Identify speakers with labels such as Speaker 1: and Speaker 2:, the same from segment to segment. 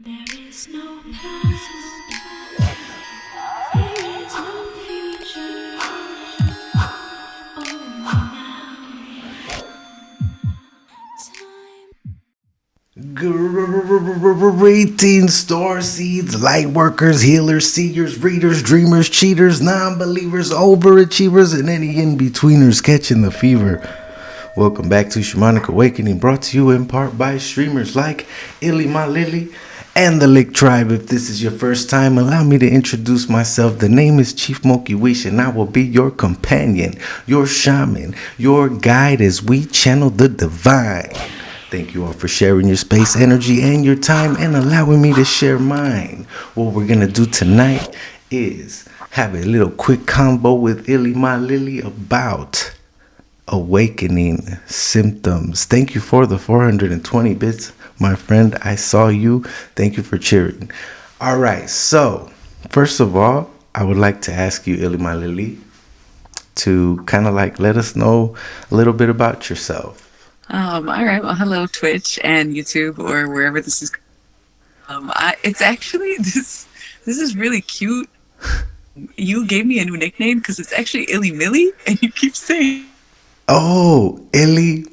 Speaker 1: There is no past, there is no future, only now.
Speaker 2: Greetings, star seeds, light workers, healers, seers, readers, dreamers, cheaters, non-believers, overachievers, and any in-betweeners catching the fever. Welcome back to Shamanic Awakening, brought to you in part by streamers like Illy My Lily and the Lick Tribe. If this is your first time, allow me to introduce myself. The name is Chief Moquiuix, and I will be your companion, your shaman, your guide as we channel the divine. Thank you all for sharing your space, energy, and your time and allowing me to share mine. What we're going to do tonight is have a little quick combo with Illy My Lily about awakening symptoms. Thank you for the 420 bits, my friend. I saw you. Thank you for cheering. All right. So, first of all, I would like to ask you, Illy My Lily, to kind of like let us know a little bit about yourself.
Speaker 3: All right. Well, hello, Twitch and YouTube or wherever this is. It's actually this is really cute. You gave me a new nickname because it's actually Illy Millie, and you keep saying
Speaker 2: Oh, Illy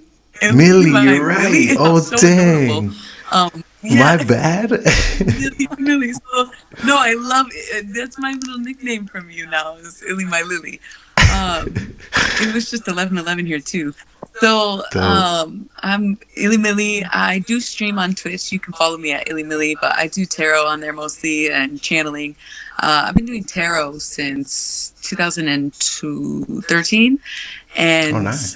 Speaker 3: Illy
Speaker 2: Millie,
Speaker 3: my
Speaker 2: you're
Speaker 3: Millie.
Speaker 2: right.
Speaker 3: I'm
Speaker 2: Oh,
Speaker 3: so adorable.
Speaker 2: dang. My
Speaker 3: Yeah,
Speaker 2: bad.
Speaker 3: Illy Millie. So no, I love it. That's my little nickname from you now. Is Illy my Lily. It was just 11:11 here too. So
Speaker 2: Dope.
Speaker 3: I'm Illy Millie. I do stream on Twitch. You can follow me at Illy Millie, but I do tarot on there mostly and channeling. I've been doing tarot since 2013
Speaker 2: Oh,
Speaker 3: and
Speaker 2: nice.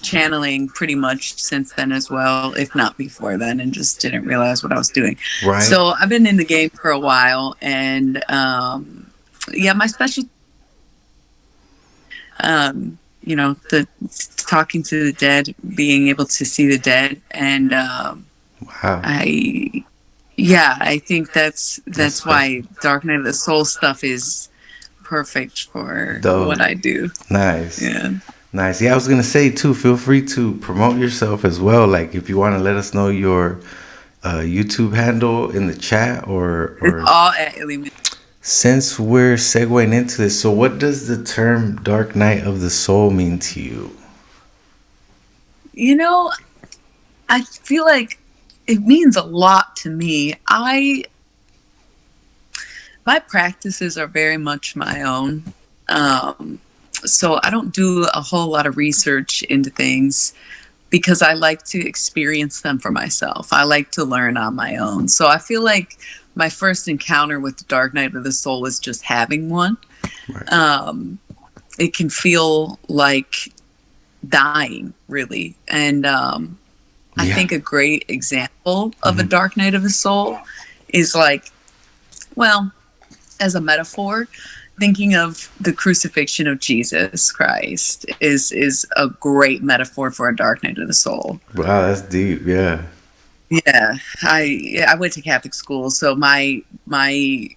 Speaker 3: channeling pretty much since then as well, if not before then, and just didn't realize what I was doing.
Speaker 2: Right.
Speaker 3: So I've been in the game for a while, and yeah, my specialty the talking to the dead, being able to see the dead, and
Speaker 2: Wow.
Speaker 3: I, yeah, I think that's
Speaker 2: That's
Speaker 3: why
Speaker 2: perfect.
Speaker 3: Dark Night of the Soul stuff is perfect for what
Speaker 2: Dope.
Speaker 3: I do.
Speaker 2: Nice.
Speaker 3: Yeah.
Speaker 2: Nice. Yeah, I was gonna say too. Feel free to promote yourself as well. Like if you want to let us know your YouTube handle in the chat,
Speaker 3: It's
Speaker 2: or
Speaker 3: all at Illumin.
Speaker 2: since we're segueing into this, so what does the term Dark Night of the Soul mean to you?
Speaker 3: You know, I feel like it means a lot to me. My practices are very much my own. Um, so I don't do a whole lot of research into things because I like to experience them for myself. I like to learn on my own. So I feel like my first encounter with the Dark Night of the Soul is just having one.
Speaker 2: Right.
Speaker 3: It can feel like dying, really. And I
Speaker 2: Yeah.
Speaker 3: think a great example of a Dark Night of the Soul is like, well, as a metaphor, thinking of the crucifixion of Jesus Christ is a great metaphor for a dark night of the soul.
Speaker 2: Wow, that's deep. Yeah.
Speaker 3: Yeah, I went to Catholic school, so my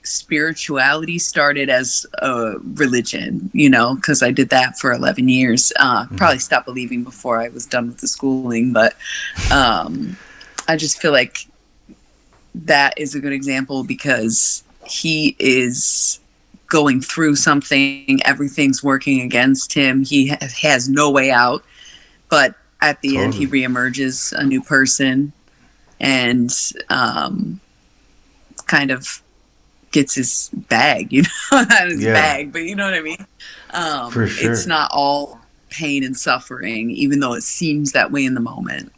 Speaker 3: spirituality started as a religion, because I did that for 11 years. Probably stopped believing before I was done with the schooling, but I just feel like that is a good example because he is going through something, everything's working against him, he has no way out, but at the end he
Speaker 2: Totally.
Speaker 3: reemerges a new person and kind of gets his bag, not his
Speaker 2: Yeah.
Speaker 3: bag, but you know what I mean.
Speaker 2: For
Speaker 3: It's
Speaker 2: sure.
Speaker 3: not all pain and suffering, even though it seems that way in the moment.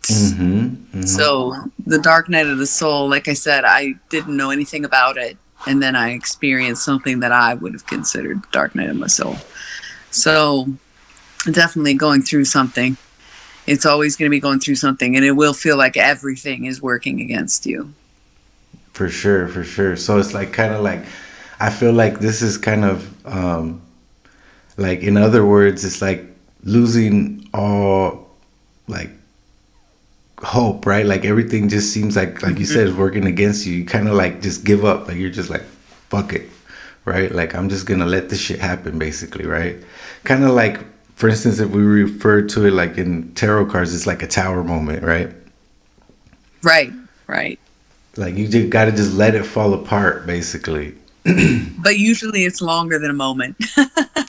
Speaker 3: So the Dark Night of the Soul, like I said, I didn't know anything about it, and then I experienced something that I would have considered Dark Night of my soul. So definitely going through something. It's always going to be going through something, and it will feel like everything is working against you.
Speaker 2: For sure. For sure. So it's like kind of like I feel like this is kind of like in other words, it's like losing all like hope, right? Like everything just seems like you said is working against you. You kind of like just give up. Like you're just like fuck it, right? Like I'm just gonna let this shit happen, basically, right? Kind of like, for instance, if we refer to it like in tarot cards, it's like a tower moment, right?
Speaker 3: Right, right.
Speaker 2: Like you just got to just let it fall apart, basically.
Speaker 3: But usually it's longer than a moment.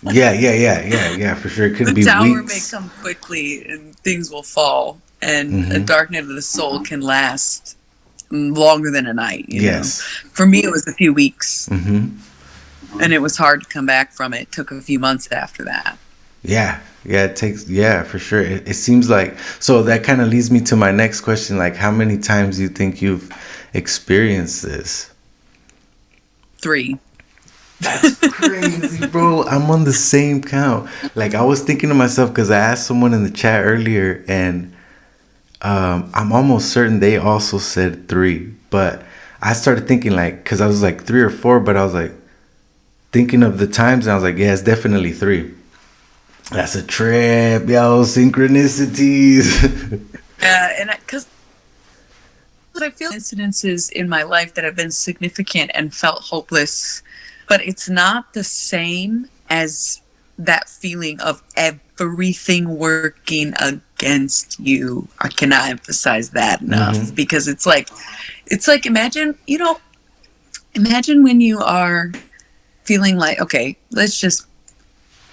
Speaker 2: Yeah, for sure. It could
Speaker 3: The
Speaker 2: be
Speaker 3: tower may
Speaker 2: weeks.
Speaker 3: come quickly and things will fall, and a
Speaker 2: Mm-hmm.
Speaker 3: dark night of the soul can last longer than a night, you know.
Speaker 2: Yes.
Speaker 3: For me, it was a few weeks,
Speaker 2: Mm-hmm.
Speaker 3: and it was hard to come back from it. It took a few months after that.
Speaker 2: Yeah, it takes, yeah, for sure. It seems like, so that kind of leads me to my next question. Like, how many times do you think you've experienced this?
Speaker 3: 3.
Speaker 2: That's crazy, bro. I'm on the same count. Like, I was thinking to myself, because I asked someone in the chat earlier, and I'm almost certain they also said 3. But I started thinking, like, because I was like 3 or 4, but I was like thinking of the times, and I was like, yeah, it's definitely 3. That's a trip, yo, synchronicities.
Speaker 3: Yeah, and because I feel incidences in my life that have been significant and felt hopeless, but it's not the same as that feeling of everything working against you. I cannot emphasize that enough,
Speaker 2: Mm-hmm.
Speaker 3: because it's like imagine, imagine when you are feeling like, okay, let's just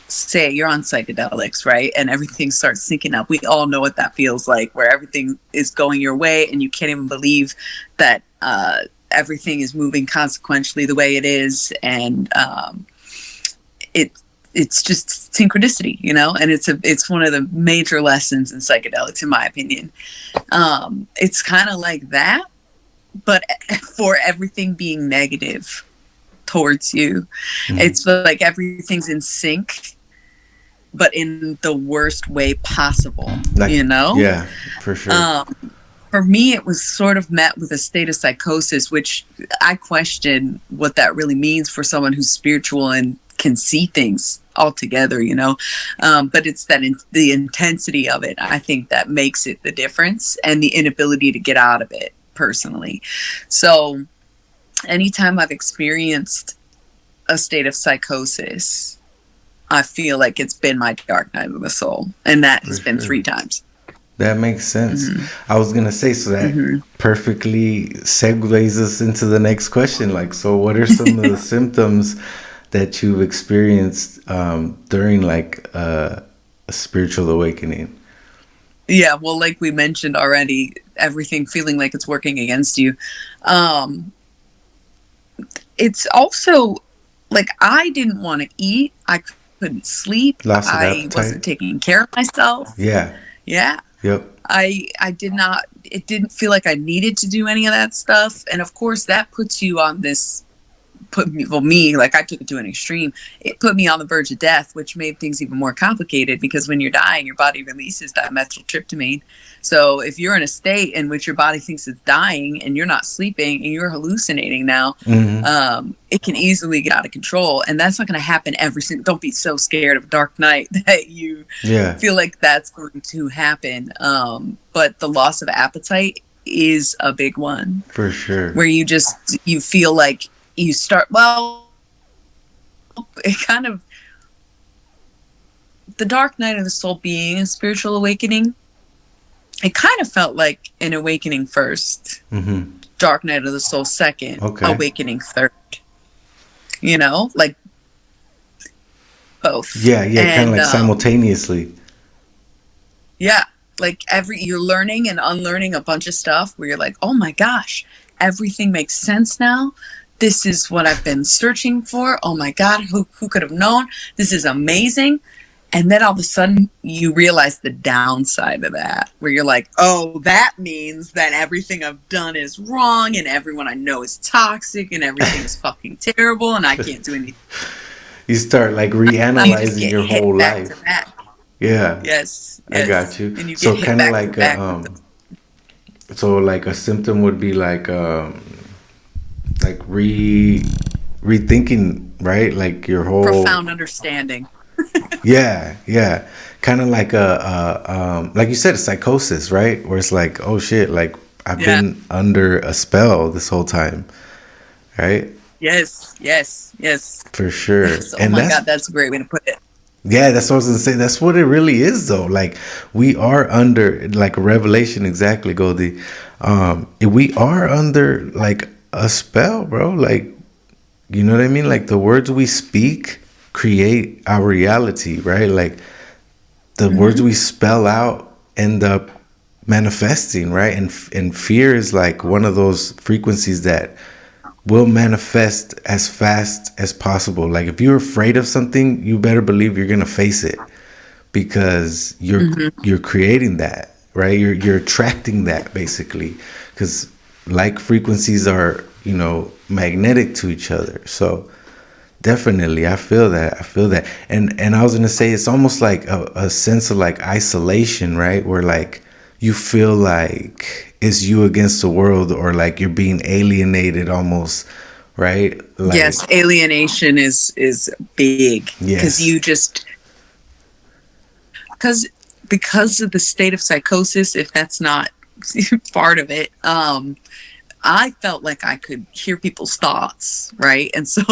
Speaker 3: say you're on psychedelics, right? And everything starts syncing up. We all know what that feels like, where everything is going your way and you can't even believe that everything is moving consequentially the way it is. And it's just synchronicity, you know? And it's one of the major lessons in psychedelics, in my opinion. It's kind of like that, but for everything being negative towards you.
Speaker 2: Mm-hmm.
Speaker 3: It's like everything's in sync, but in the worst way possible,
Speaker 2: Like,
Speaker 3: you know?
Speaker 2: Yeah, for sure.
Speaker 3: For me, it was sort of met with a state of psychosis, which I question what that really means for someone who's spiritual and can see things altogether, you know? But it's that the intensity of it, I think, that makes it the difference, and the inability to get out of it, personally. So anytime I've experienced a state of psychosis, I feel like it's been my dark night of the soul, and that has been 3 times.
Speaker 2: That makes sense.
Speaker 3: Mm-hmm.
Speaker 2: I was gonna say, so that perfectly segues us into the next question. Like, so what are some of the symptoms that you've experienced during like a spiritual awakening?
Speaker 3: Yeah, well, like we mentioned already, everything feeling like it's working against you. It's also like I didn't want to eat. I couldn't sleep.
Speaker 2: Loss of
Speaker 3: I
Speaker 2: appetite.
Speaker 3: wasn't taking care of myself.
Speaker 2: Yeah.
Speaker 3: Yeah.
Speaker 2: Yep.
Speaker 3: I did not, it didn't feel like I needed to do any of that stuff. And of course that puts you on this, like I took it to an extreme. It put me on the verge of death, which made things even more complicated, because when you're dying, your body releases dimethyltryptamine. So if you're in a state in which your body thinks it's dying and you're not sleeping and you're hallucinating now, it can easily get out of control. And that's not going to happen every single, don't be so scared of dark night that you feel like that's going to happen. But the loss of appetite is a big one.
Speaker 2: For sure.
Speaker 3: Where you feel like you start, it kind of, the dark night of the soul being a spiritual awakening, it kind of felt like an awakening first, dark night of the soul second, awakening third, you know, like both.
Speaker 2: Yeah, kind of like simultaneously.
Speaker 3: Yeah, like you're learning and unlearning a bunch of stuff where you're like, oh my gosh, everything makes sense now. This is what I've been searching for. Oh my God, who could have known? This is amazing. And then all of a sudden you realize the downside of that, where you're like, oh, that means that everything I've done is wrong and everyone I know is toxic and everything is fucking terrible and I can't do anything.
Speaker 2: You start like reanalyzing your whole life. Yeah.
Speaker 3: Yes.
Speaker 2: I got you.
Speaker 3: And you
Speaker 2: So
Speaker 3: get
Speaker 2: kind of like so like a symptom would be like rethinking, right? Like your whole
Speaker 3: profound understanding.
Speaker 2: yeah, kind of like like you said, a psychosis, right? Where it's like, oh shit, like I've been under a spell this whole time, right?
Speaker 3: Yes.
Speaker 2: For sure.
Speaker 3: Yes. Oh my God, that's a great way to put it.
Speaker 2: Yeah, that's what I was gonna say. That's what it really is, though. Like we are under like a revelation, exactly, Goldie. We are under like a spell, bro. Like you know what I mean? Like the words we speak create our reality, right? Like the words
Speaker 3: Hmm.
Speaker 2: we spell out end up manifesting, right? And fear is like one of those frequencies that will manifest as fast as possible. Like if you're afraid of something, you better believe you're gonna face it because
Speaker 3: Hmm.
Speaker 2: you're creating that, right? You're attracting that basically because like frequencies are, magnetic to each other. So definitely, I feel that. I feel that. And I was gonna say it's almost like a sense of like isolation, right? Where like you feel like it's you against the world, or like you're being alienated almost, right? Like
Speaker 3: Yes, alienation is big because
Speaker 2: yes.
Speaker 3: you just because of the state of psychosis. If that's not part of it, I felt like I could hear people's thoughts, right? And so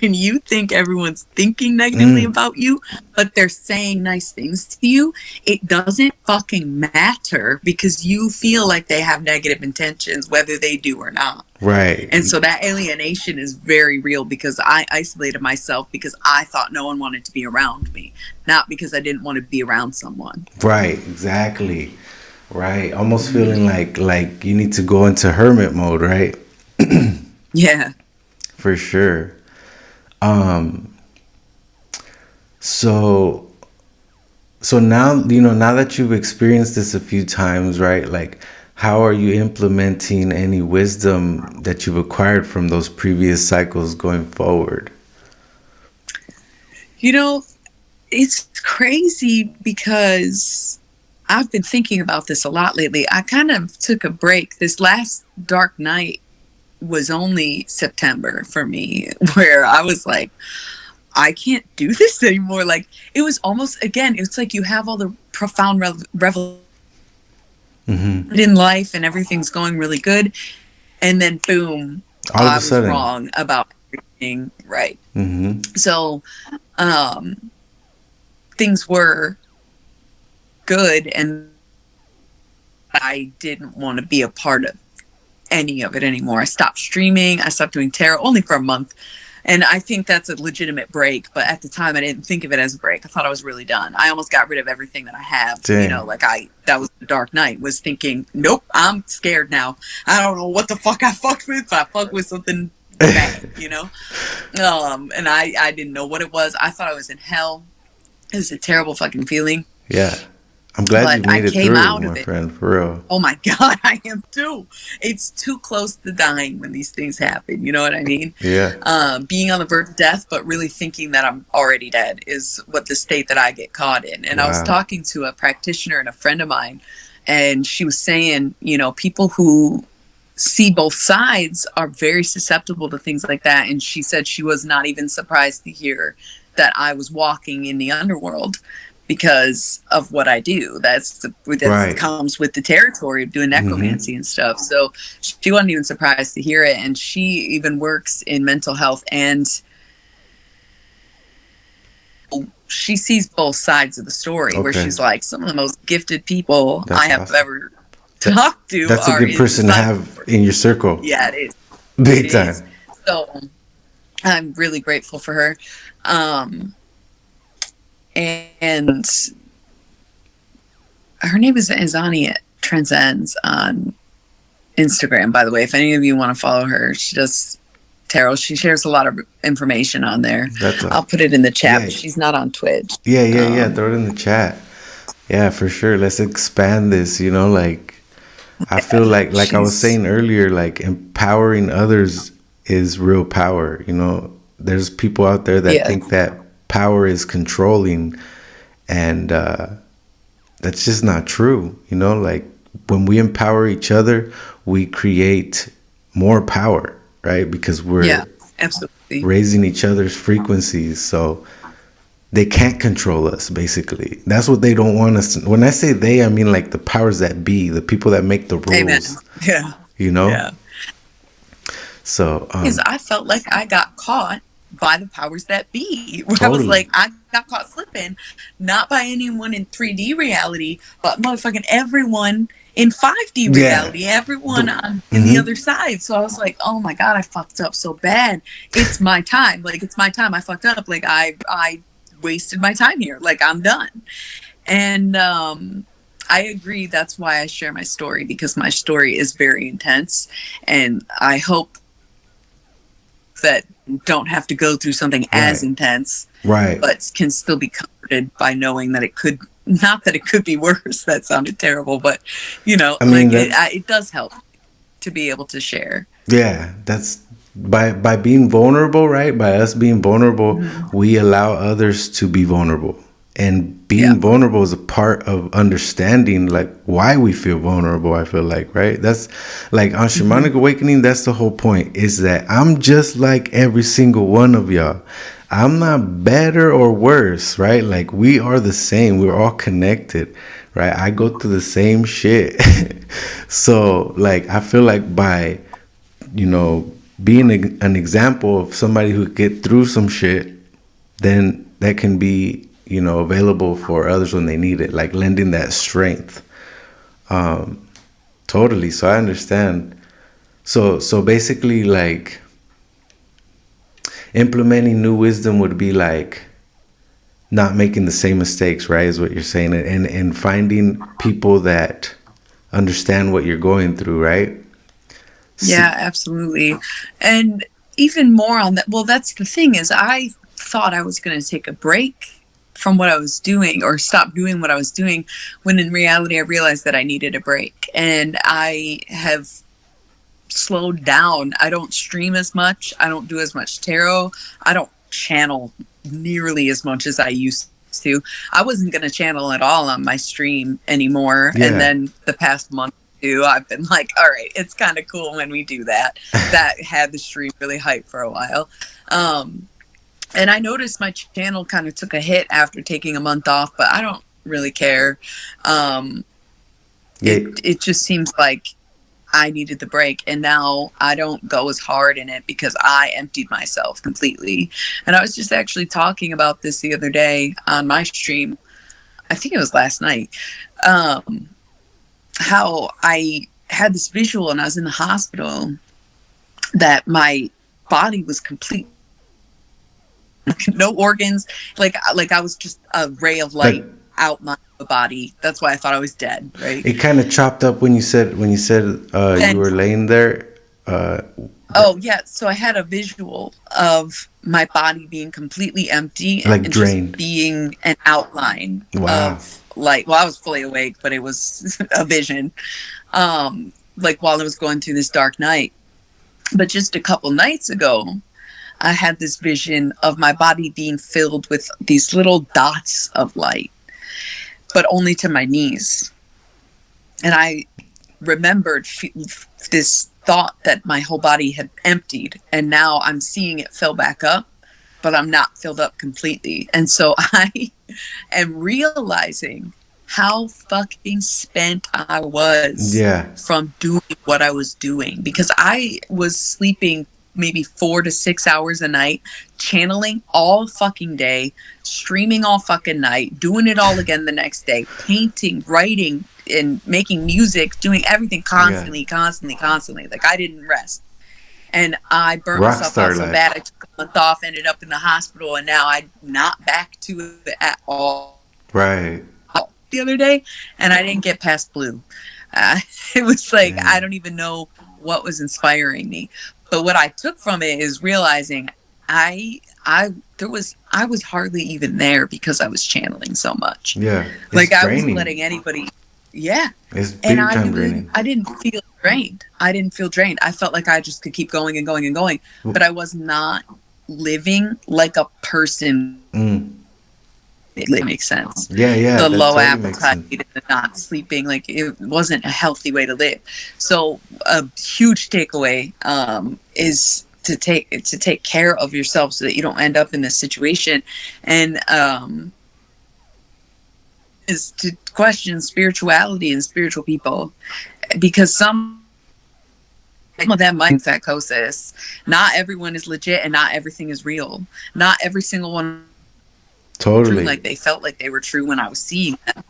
Speaker 3: when you think everyone's thinking negatively
Speaker 2: Mm,
Speaker 3: about you, but they're saying nice things to you, it doesn't fucking matter because you feel like they have negative intentions, whether they do or not.
Speaker 2: right.
Speaker 3: And so that alienation is very real because I isolated myself because I thought no one wanted to be around me, not because I didn't want to be around someone.
Speaker 2: Right, exactly. Right. Almost feeling like you need to go into hermit mode, right?
Speaker 3: Yeah.
Speaker 2: For sure. Um so so now, now that you've experienced this a few times, right? Like how are you implementing any wisdom that you've acquired from those previous cycles going forward?
Speaker 3: You know, it's crazy because I've been thinking about this a lot lately. I kind of took a break. This last dark night was only September for me, where I was like, I can't do this anymore. Like, it was almost, again, it's like you have all the profound revel
Speaker 2: Hmm.
Speaker 3: in life and everything's going really good. And then, boom,
Speaker 2: All of a
Speaker 3: I was
Speaker 2: sudden.
Speaker 3: wrong about everything. Right.
Speaker 2: Hmm.
Speaker 3: So, um, things were good and I didn't want to be a part of any of it anymore. I stopped streaming. I stopped doing tarot only for a month. And I think that's a legitimate break. But at the time, I didn't think of it as a break. I thought I was really done. I almost got rid of everything that I have.
Speaker 2: Dang.
Speaker 3: That was the dark night, was thinking, nope, I'm scared now. I don't know what the fuck I fucked with, but I fucked with something bad. And I didn't know what it was. I thought I was in hell. It was a terrible fucking feeling.
Speaker 2: Yeah. I'm glad you
Speaker 3: But I
Speaker 2: made it
Speaker 3: came
Speaker 2: through,
Speaker 3: out of
Speaker 2: my
Speaker 3: it.
Speaker 2: friend, for real.
Speaker 3: Oh my God, I am too. It's too close to dying when these things happen. You know what I mean?
Speaker 2: Yeah.
Speaker 3: Being on the verge of death, but really thinking that I'm already dead is what the state that I get caught in. And I was
Speaker 2: Wow.
Speaker 3: talking to a practitioner and a friend of mine, and she was saying, people who see both sides are very susceptible to things like that. And she said she was not even surprised to hear that I was walking in the underworld because of what I do. That
Speaker 2: Right.
Speaker 3: comes with the territory of doing
Speaker 2: Hmm.
Speaker 3: necromancy and stuff. So she wasn't even surprised to hear it. And she even works in mental health and she sees both sides of the story where
Speaker 2: Okay.
Speaker 3: she's like, some of the most gifted people I
Speaker 2: That's
Speaker 3: have
Speaker 2: awesome.
Speaker 3: ever
Speaker 2: That,
Speaker 3: talked to
Speaker 2: that's a
Speaker 3: are
Speaker 2: good
Speaker 3: in the
Speaker 2: person to
Speaker 3: psychic
Speaker 2: have
Speaker 3: world.
Speaker 2: in your circle.
Speaker 3: Yeah, it is. It
Speaker 2: Big
Speaker 3: is.
Speaker 2: time.
Speaker 3: So I'm really grateful for her. Um, and her name is Azani Transcends on Instagram, by the way. If any of you want to follow her, she does tarot. She shares a lot of information on there.
Speaker 2: That's
Speaker 3: I'll
Speaker 2: a
Speaker 3: put it in the chat,
Speaker 2: yeah.
Speaker 3: but she's not on Twitch.
Speaker 2: Yeah.
Speaker 3: Um,
Speaker 2: Throw it in the chat. Yeah, for sure. Let's expand this, like I feel
Speaker 3: yeah,
Speaker 2: like I was
Speaker 3: she's,
Speaker 2: saying earlier, like empowering others is real power, There's people out there that
Speaker 3: yeah,
Speaker 2: think that power is controlling, and that's just not true, Like when we empower each other, we create more power, right? Because we're
Speaker 3: yeah, absolutely.
Speaker 2: raising each other's frequencies. So they can't control us, basically. That's what they don't want us to. When I say they, I mean like the powers that be, the people that make the
Speaker 3: Amen.
Speaker 2: rules,
Speaker 3: Yeah,
Speaker 2: you know?
Speaker 3: yeah.
Speaker 2: So,
Speaker 3: Because I felt like I got caught by the powers that be. Where I was
Speaker 2: totally.
Speaker 3: like, I got caught slipping. happen, not by anyone in 3D reality, but motherfucking everyone in 5D reality, everyone on in the other side. So I was like, oh my God, I fucked up so bad. It's my time. Like, it's my time. I fucked up. Like, I wasted my time here. Like, I'm done. And I agree. That's why I share my story, because my story is very intense. And I hope that don't have to go through something as intense, but can still be comforted by knowing that it could, not that it could be worse. That sounded terrible, but you know, I mean, like it does help to be able to share.
Speaker 2: Yeah, that's by being vulnerable, right? By us being vulnerable, we allow others to be vulnerable. And being vulnerable is a part of understanding, like, why we feel vulnerable, I feel like, right? That's like on Shamanic Awakening, that's the whole point, is that I'm just like every single one of y'all. I'm not better or worse, right? Like, we are the same. We're all connected, right? I go through the same shit. So, like, I feel like by, you know, being an example of somebody who get through some shit, then that can be, you know, available for others when they need it, like lending that strength. Totally. So I understand. So basically, like, implementing new wisdom would be like not making the same mistakes, right? Is what you're saying. And finding people that understand what you're going through, right?
Speaker 3: Yeah, absolutely. And even more on that, well, that's the thing, is I thought I was going to take a break from what I was doing, or stop doing what I was doing, when in reality I realized that I needed a break. And I have slowed down. I don't stream as much. I don't do as much tarot. I don't channel nearly as much as I used to. I wasn't going to channel at all on my stream anymore. Yeah. And then the past month or two, I've been like, all right, it's kind of cool when we do that. That had the stream really hyped for a while. And I noticed my channel kind of took a hit after taking a month off, but I don't really care. It just seems like I needed the break, and now I don't go as hard in it because I emptied myself completely. And I was just actually talking about this the other day on my stream. I think it was last night. How I had this visual, and I was in the hospital, that my body was complete. No organs, like I was just a ray of light out my body. That's why I thought I was dead, right?
Speaker 2: It kind of chopped up when you said you were laying there.
Speaker 3: Oh yeah, so I had a visual of my body being completely empty,
Speaker 2: like
Speaker 3: and
Speaker 2: drained,
Speaker 3: just being an outline of light. Well, I was fully awake, but it was a vision, like while I was going through this dark night. But just a couple nights ago, I had this vision of my body being filled with these little dots of light, but only to my knees. And I remembered this thought that my whole body had emptied, and now I'm seeing it fill back up, but I'm not filled up completely. And so I am realizing how fucking spent I was from doing what I was doing, because I was sleeping maybe 4 to 6 hours a night, channeling all fucking day, streaming all fucking night, doing it all again the next day, painting, writing, and making music, doing everything constantly. Like, I didn't rest. And I burned myself out so bad, I took a month off, ended up in the hospital, and now I'm not back to it at all.
Speaker 2: Right.
Speaker 3: The other day, and I didn't get past blue. It was like, I don't even know what was inspiring me. But what I took from it is realizing I was hardly even there because I was channeling so much.
Speaker 2: Yeah.
Speaker 3: Like, I wasn't letting anybody. Yeah.
Speaker 2: It's big time draining.
Speaker 3: I didn't feel drained. I felt like I just could keep going and going and going. But I was not living like a person. It makes sense.
Speaker 2: Yeah.
Speaker 3: The low appetite, the not sleeping, like, it wasn't a healthy way to live. So a huge takeaway is to take care of yourself so that you don't end up in this situation, and is to question spirituality and spiritual people, because some of them might psychosis. Not everyone is legit, and not everything is real. Not every single one
Speaker 2: Totally.
Speaker 3: like they felt like they were true when I was seeing them.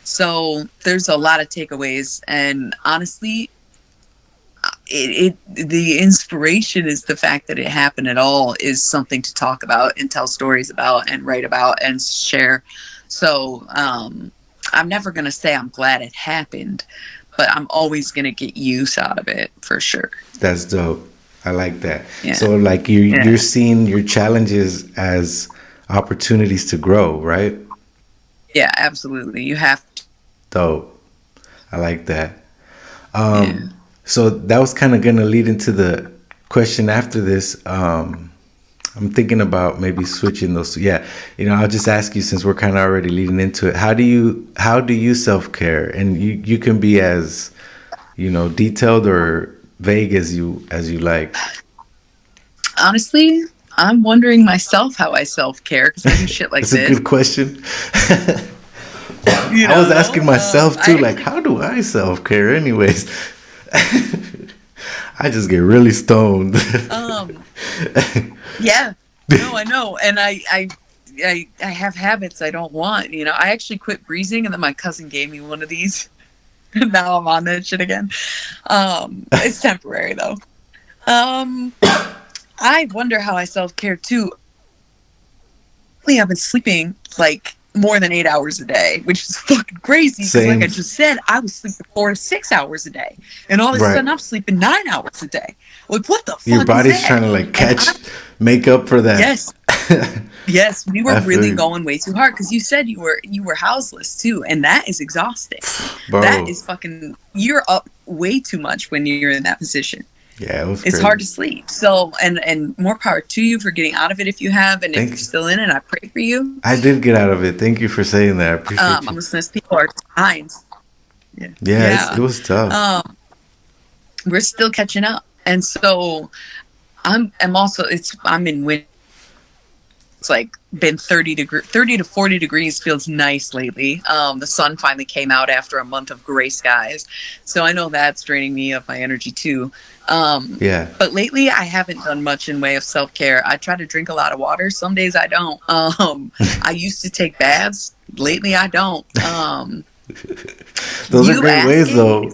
Speaker 3: So there's a lot of takeaways, and honestly, the inspiration is the fact that it happened at all is something to talk about and tell stories about and write about and share. So I'm never going to say I'm glad it happened, but I'm always going to get use out of it for sure.
Speaker 2: That's dope. I like that.
Speaker 3: Yeah.
Speaker 2: So like you're seeing your challenges as opportunities to grow, right?
Speaker 3: Yeah, absolutely. You have to.
Speaker 2: Dope. I like that.
Speaker 3: Yeah.
Speaker 2: So that was kind of going to lead into the question after this. I'm thinking about maybe switching those. Yeah, I'll just ask you, since we're kind of already leading into it. How do you self-care? And you can be as, detailed or vague as you like.
Speaker 3: Honestly, I'm wondering myself how I self-care, because I do shit like
Speaker 2: That's
Speaker 3: this.
Speaker 2: a good question. I was asking myself too, like, how do I self-care anyways? I just get really stoned.
Speaker 3: Yeah, no, I know. And I have habits I don't want, I actually quit breathing, and then my cousin gave me one of these. And now I'm on that shit again. It's temporary though. I wonder how I self-care too. I've been sleeping like more than 8 hours a day, which is fucking crazy. Because like I just said, I was sleeping 4 to 6 hours a day, and all of a sudden I'm sleeping 9 hours a day. Like, what the fuck?
Speaker 2: Your body's trying to like make up for that.
Speaker 3: Yes. Yes, we were really going way too hard, because you said you were houseless too, and that is exhausting. Bro. That is fucking. You're up way too much when you're in that position.
Speaker 2: Yeah, it's
Speaker 3: crazy. Hard to sleep. So, and more power to you for getting out of it if you have, and if you're still in it, I pray for you.
Speaker 2: I did get out of it. Thank you for saying that. I appreciate you.
Speaker 3: I'm listening to people are times.
Speaker 2: Yeah. It was tough.
Speaker 3: We're still catching up, and so I'm in winter. It's like been 30 to 40 degrees feels nice lately. The sun finally came out after a month of gray skies. So I know that's draining me of my energy too. But lately I haven't done much in way of self-care. I try to drink a lot of water. Some days I don't. I used to take baths. Lately I don't.
Speaker 2: Those are great ways though.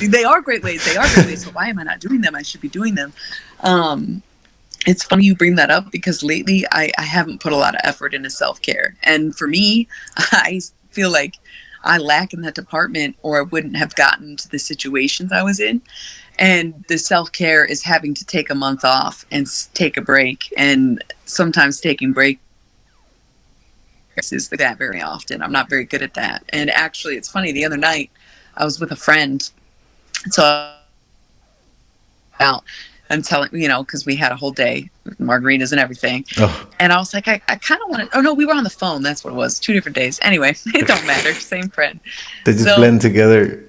Speaker 3: They are great ways. So why am I not doing them? I should be doing them. It's funny you bring that up, because lately I haven't put a lot of effort into self-care. And for me, I feel like I lack in that department, or I wouldn't have gotten to the situations I was in. And the self-care is having to take a month off and take a break. And sometimes taking breaks is that very often. I'm not very good at that. And actually, it's funny. The other night, I was with a friend. So out. I'm telling, because we had a whole day, margaritas and everything. Oh. And I was like, I kind of want to, no, we were on the phone. That's what it was. 2 different days. Anyway, it don't matter. Same friend.
Speaker 2: They just blend together.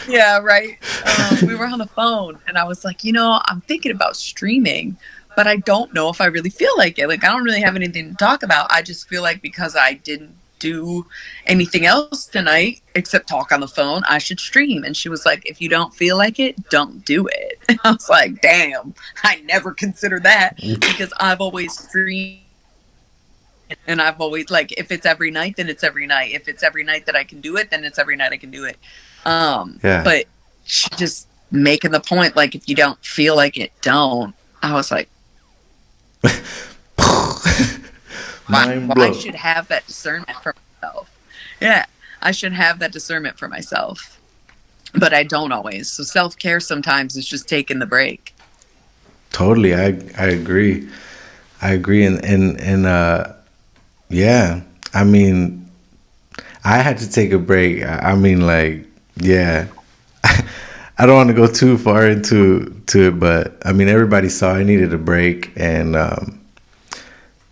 Speaker 3: Yeah, right. We were on the phone, and I was like, I'm thinking about streaming, but I don't know if I really feel like it. Like, I don't really have anything to talk about. I just feel like because I didn't do anything else tonight except talk on the phone, I should stream. And she was like, if you don't feel like it, don't do it. And I was like, damn, I never considered that, because I've always streamed, and I've always, like, if it's every night, then it's every night. If it's every night that I can do it, then it's every night I can do it. But she just making the point, like, if you don't feel like it, don't. I was like, I should have that discernment for myself. Yeah, I should have that discernment for myself, but I don't always. So self-care sometimes is just taking the break.
Speaker 2: Totally, I agree. And yeah, I mean, I had to take a break. I mean, like, yeah. I don't want to go too far into it, but I mean, everybody saw I needed a break, and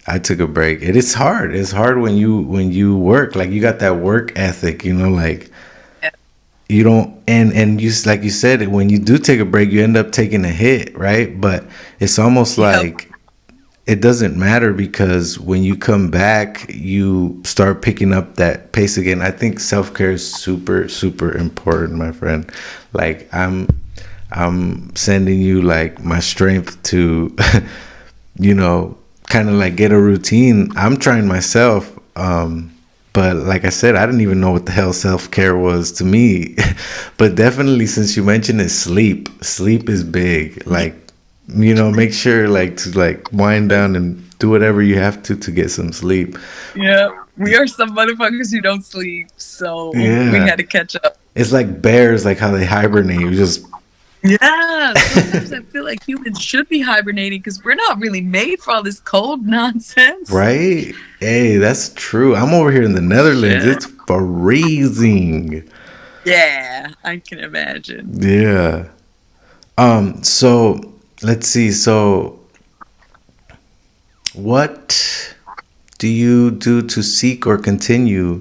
Speaker 2: I took a break. It is hard. It's hard when you work. Like, you got that work ethic, like you don't, and you, like you said, when you do take a break, you end up taking a hit, right? But it's almost like it doesn't matter, because when you come back, you start picking up that pace again. I think self-care is super, super important, my friend. Like, I'm sending you like my strength to, kind of like get a routine. I'm trying myself. But like I said, I didn't even know what the hell self-care was to me. But definitely, since you mentioned it, sleep is big. Like, make sure like to like wind down and do whatever you have to get some sleep.
Speaker 3: Yeah, we are some motherfuckers who don't sleep, so we
Speaker 2: Yeah.
Speaker 3: had to catch up.
Speaker 2: It's like bears, like how they hibernate. You just
Speaker 3: Yeah, sometimes I feel like humans should be hibernating because we're not really made for all this cold nonsense.
Speaker 2: right. Hey, that's true. I'm over here in the Netherlands.
Speaker 3: Yeah.
Speaker 2: It's freezing.
Speaker 3: Yeah, I can imagine.
Speaker 2: Yeah. So let's see. So what do you do to seek or continue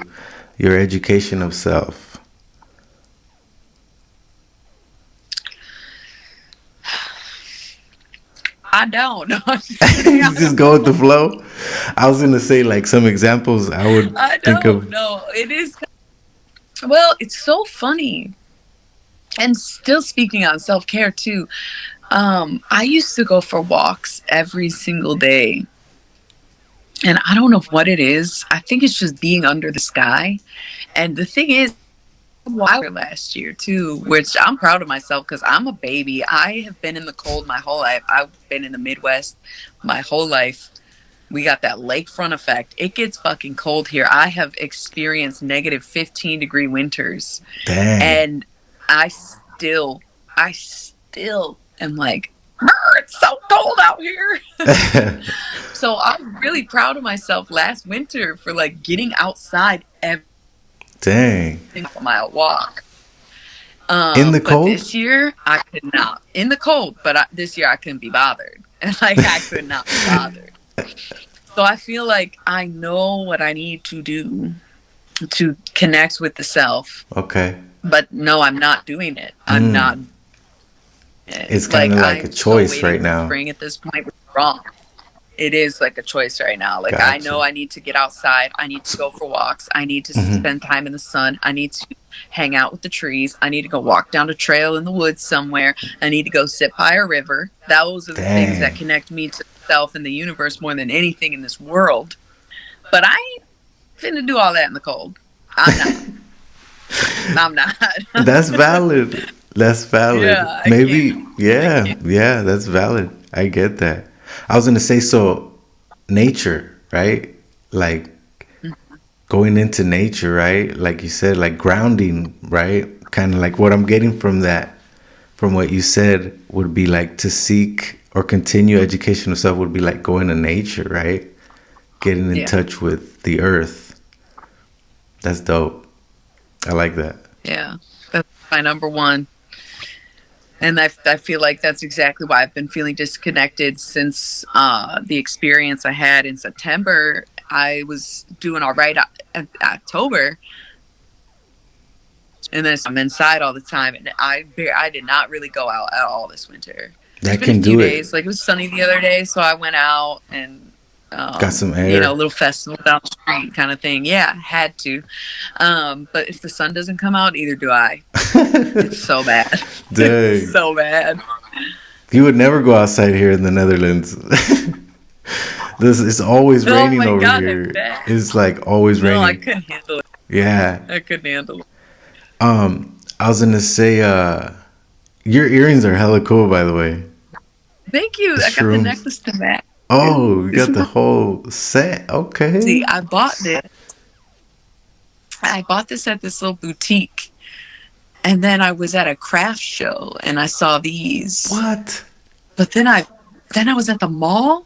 Speaker 2: your education of self?
Speaker 3: I don't know.
Speaker 2: You just go with the flow. I was gonna say like some examples I would
Speaker 3: I
Speaker 2: think
Speaker 3: don't
Speaker 2: of.
Speaker 3: know. It is. Well, it's so funny. And still speaking on self-care too. I used to go for walks every single day. And I don't know what it is. I think it's just being under the sky. And the thing is, last year too, which I'm proud of myself because I'm a baby. I have been in the cold my whole life. I've been in the Midwest my whole life. We got that lakefront effect. It gets fucking cold here. I have experienced negative 15-degree winters.
Speaker 2: Dang.
Speaker 3: And I still am like, it's so cold out here. So I'm really proud of myself last winter for like getting outside every
Speaker 2: Dang.
Speaker 3: mile walk.
Speaker 2: In the
Speaker 3: but
Speaker 2: cold?
Speaker 3: this year I could not. In the cold, but this year I couldn't be bothered. And like I could not be bothered. So I feel like I know what I need to do to connect with the self.
Speaker 2: Okay.
Speaker 3: But no, I'm not doing it. I'm not.
Speaker 2: It's kind of like a choice right now.
Speaker 3: Spring at this point was wrong. It is like a choice right now. Like
Speaker 2: Gotcha.
Speaker 3: I know I need to get outside. I need to go for walks. I need to spend time in the sun. I need to hang out with the trees. I need to go walk down a trail in the woods somewhere. I need to go sit by a river. Those are the things that connect me to self and the universe more than anything in this world. But I ain't finna do all that in the cold. I'm not. I'm not.
Speaker 2: That's valid. That's valid.
Speaker 3: Yeah,
Speaker 2: Maybe. Yeah, that's valid. I get that. I was gonna say, so nature, right? Like going into nature, right? Like you said, like grounding, right? Kind of like what I'm getting from that, from what you said, would be like to seek or continue education of self would be like going to nature, right? Getting in touch with the earth. That's dope. I like that.
Speaker 3: Yeah, that's my number one. And I feel like that's exactly why I've been feeling disconnected since the experience I had in September. I was doing all right in October. And then I'm inside all the time. And I did not really go out at all this winter.
Speaker 2: That can do it.
Speaker 3: Days. Like it was sunny the other day. So I went out and
Speaker 2: got some air.
Speaker 3: a little festival down the street kind of thing. Yeah, had to. But if the sun doesn't come out, neither do I. It's so bad.
Speaker 2: Dang.
Speaker 3: It's so bad.
Speaker 2: You would never go outside here in the Netherlands. It's always raining over here. It's like always raining.
Speaker 3: No, I couldn't handle it.
Speaker 2: Yeah.
Speaker 3: I couldn't handle it.
Speaker 2: I was gonna say, your earrings are hella cool, by the way.
Speaker 3: Thank you. I got the necklace to match.
Speaker 2: Oh, you got the whole set. Okay.
Speaker 3: See, I bought this. I bought this at this little boutique. And then I was at a craft show and I saw these.
Speaker 2: What?
Speaker 3: But then I was at the mall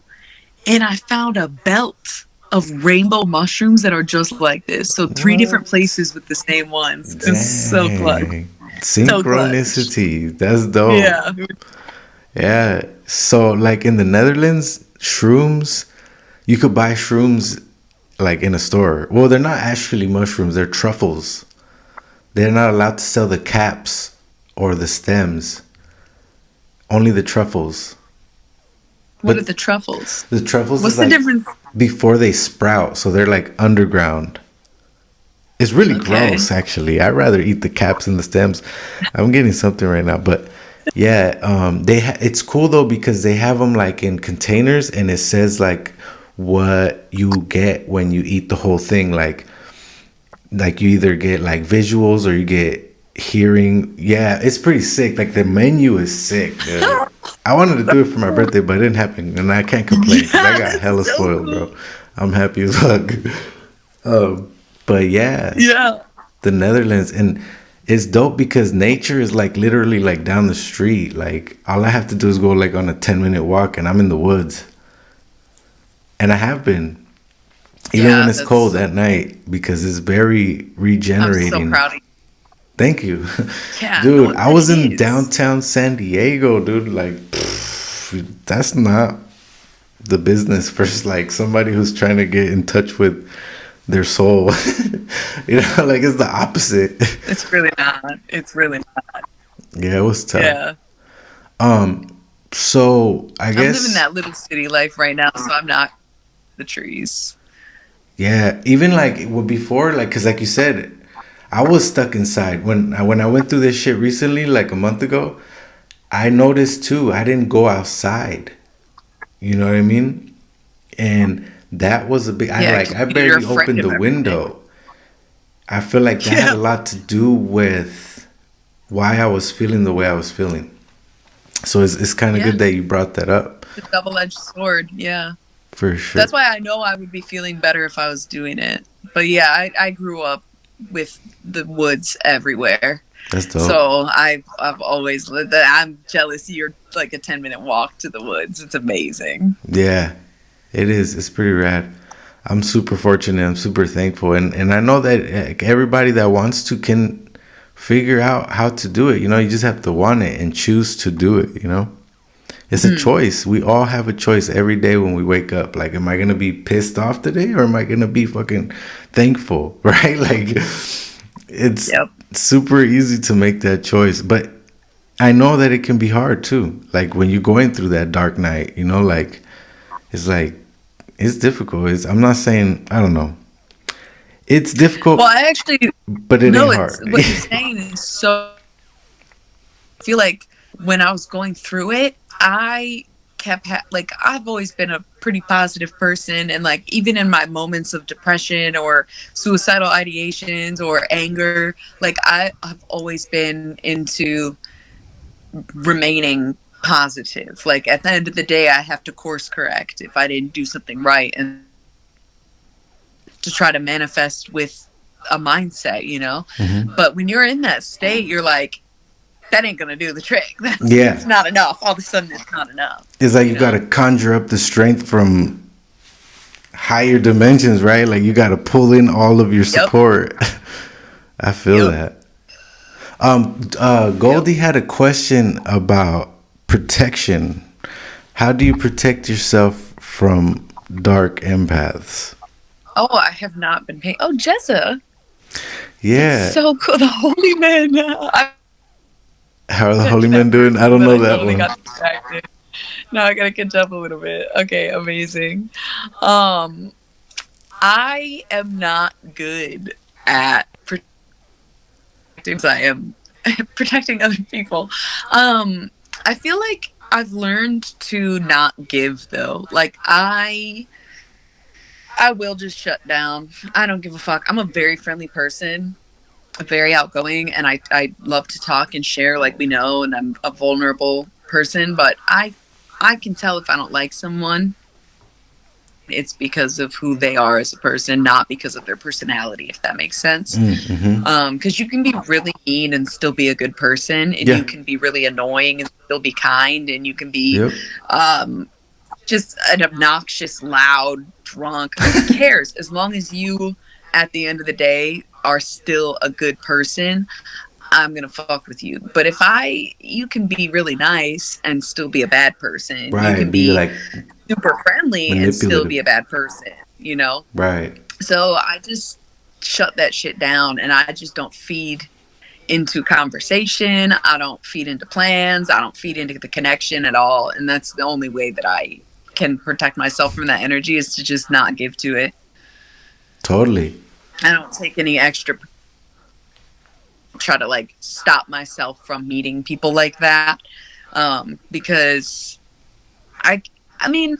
Speaker 3: and I found a belt of rainbow mushrooms that are just like this. So 3 different places with the same ones. It's so clutch.
Speaker 2: Synchronicity. That's dope.
Speaker 3: Yeah.
Speaker 2: Yeah. So like in the Netherlands, shrooms, you could buy shrooms like in a store. Well, they're not actually mushrooms, they're truffles. They're not allowed to sell the caps or the stems. Only the truffles.
Speaker 3: What are the truffles?
Speaker 2: The truffles
Speaker 3: What's
Speaker 2: is
Speaker 3: the
Speaker 2: like
Speaker 3: difference?
Speaker 2: Before they sprout, so they're like underground. It's really gross, actually. I'd rather eat the caps and the stems. I'm getting something right now, but Yeah, it's cool though because they have them like in containers, and it says like what you get when you eat the whole thing. Like you either get like visuals or you get hearing. Yeah, it's pretty sick. Like the menu is sick, dude. I wanted to do it for my birthday, but it didn't happen, and I can't complain because I got
Speaker 3: Yeah,
Speaker 2: hella
Speaker 3: it's so
Speaker 2: spoiled,
Speaker 3: cool.
Speaker 2: bro. I'm happy as fuck. But yeah,
Speaker 3: Yeah.
Speaker 2: the Netherlands, and it's dope because nature is like literally like down the street. Like all I have to do is go like on a 10-minute walk, and I'm in the woods. And I have been, even when
Speaker 3: Yeah,
Speaker 2: it's cold at night, because it's very
Speaker 3: I'm so
Speaker 2: regenerating.
Speaker 3: proud of you.
Speaker 2: Thank you.
Speaker 3: Yeah, no,
Speaker 2: Dude, I
Speaker 3: it
Speaker 2: was in
Speaker 3: is.
Speaker 2: downtown San Diego, dude. Like, that's not the business for like somebody who's trying to get in touch with their soul. Like it's the opposite.
Speaker 3: It's really not. It's really not.
Speaker 2: Yeah, it was tough.
Speaker 3: Yeah.
Speaker 2: Um, so I
Speaker 3: I'm living
Speaker 2: guess
Speaker 3: that little city life right now, so I'm not the trees.
Speaker 2: yeah, even like well, before, like, cause like you said, I was stuck inside when I went through this shit recently, like a month ago. I noticed too. I didn't go outside. You know what I mean? And that was a big.
Speaker 3: Yeah,
Speaker 2: I
Speaker 3: 'cause you're
Speaker 2: barely
Speaker 3: afraid
Speaker 2: opened
Speaker 3: of
Speaker 2: the
Speaker 3: everything.
Speaker 2: window. I feel like that had a
Speaker 3: Yeah.
Speaker 2: lot to do with why I was feeling the way I was feeling. So it's kind of
Speaker 3: Yeah.
Speaker 2: good that you brought that up
Speaker 3: The double-edged sword. Yeah.
Speaker 2: for sure.
Speaker 3: That's why I know I would be feeling better if I was doing it. But yeah, I grew up with the woods everywhere.
Speaker 2: That's dope.
Speaker 3: So I've always lived that. I'm jealous you're like a 10-minute walk to the woods. It's amazing.
Speaker 2: Yeah, it is. It's pretty rad. I'm super fortunate. I'm super thankful, and I know that everybody that wants to can figure out how to do it. You just have to want it and choose to do it. It's a
Speaker 3: Hmm.
Speaker 2: choice. We all have a choice every day when we wake up. Like, am I gonna be pissed off today, or am I gonna be fucking thankful? Right? Like, it's
Speaker 3: Yep.
Speaker 2: super easy to make that choice, but I know that it can be hard too. Like when you're going through that dark night, like it's difficult. I'm not saying I don't know. It's
Speaker 3: Well,
Speaker 2: difficult,
Speaker 3: I actually
Speaker 2: but it
Speaker 3: no.
Speaker 2: ain't
Speaker 3: It's
Speaker 2: hard.
Speaker 3: what you're saying is so. I feel like when I was going through it, I kept like I've always been a pretty positive person, and like even in my moments of depression or suicidal ideations or anger, like I've always been into remaining positive. Like at the end of the day, I have to course correct if I didn't do something right, and to try to manifest with a mindset.
Speaker 2: Hmm.
Speaker 3: But when you're in that state, you're like, that ain't gonna do the trick. That's
Speaker 2: Yeah,
Speaker 3: not enough. All of a sudden, it's not enough.
Speaker 2: it's like
Speaker 3: You
Speaker 2: you got to
Speaker 3: know?
Speaker 2: conjure up the strength from higher dimensions, right? Like you got to pull in all of your
Speaker 3: Yep.
Speaker 2: support. I feel
Speaker 3: Yep.
Speaker 2: that.
Speaker 3: Yep.
Speaker 2: Goldie had a question about protection. How do you protect yourself from dark empaths?
Speaker 3: Oh, I have not been paying. Oh, Jessa, that's
Speaker 2: Yeah.
Speaker 3: so cool. The Holy Men. I
Speaker 2: How are the holy
Speaker 3: mentioned
Speaker 2: men
Speaker 3: that
Speaker 2: doing? I
Speaker 3: briefly,
Speaker 2: don't
Speaker 3: but
Speaker 2: know
Speaker 3: I
Speaker 2: that
Speaker 3: totally
Speaker 2: one.
Speaker 3: got distracted. Now I gotta catch up a little bit. Okay, amazing. Um, I am not good at protecting. I am protecting other people. Um, I feel like I've learned to not give though. Like I will just shut down. I don't give a fuck. I'm a very friendly person, very outgoing, and I love to talk and share like we know, and I'm a vulnerable person, but I can tell if I don't like someone, it's because of who they are as a person, not because of their personality, if that makes sense.
Speaker 2: Mm-hmm.
Speaker 3: Because you can be really mean and still be a good person, and
Speaker 2: Yeah.
Speaker 3: you can be really annoying and still be kind, and you can be
Speaker 2: Yep.
Speaker 3: um, just an obnoxious, loud, drunk. Who cares? As long as you, at the end of the day, are still a good person, I'm gonna fuck with you. But you can be really nice and still be a bad person. You
Speaker 2: Right.
Speaker 3: can
Speaker 2: Be
Speaker 3: be
Speaker 2: like
Speaker 3: super friendly and still be
Speaker 2: manipulative.
Speaker 3: a bad person.
Speaker 2: Right.
Speaker 3: So I just shut that shit down, and I just don't feed into conversation. I don't feed into plans. I don't feed into the connection at all. And that's the only way that I can protect myself from that energy, is to just not give to it.
Speaker 2: Totally.
Speaker 3: I don't take any extra try to like stop myself from meeting people like that, because I mean,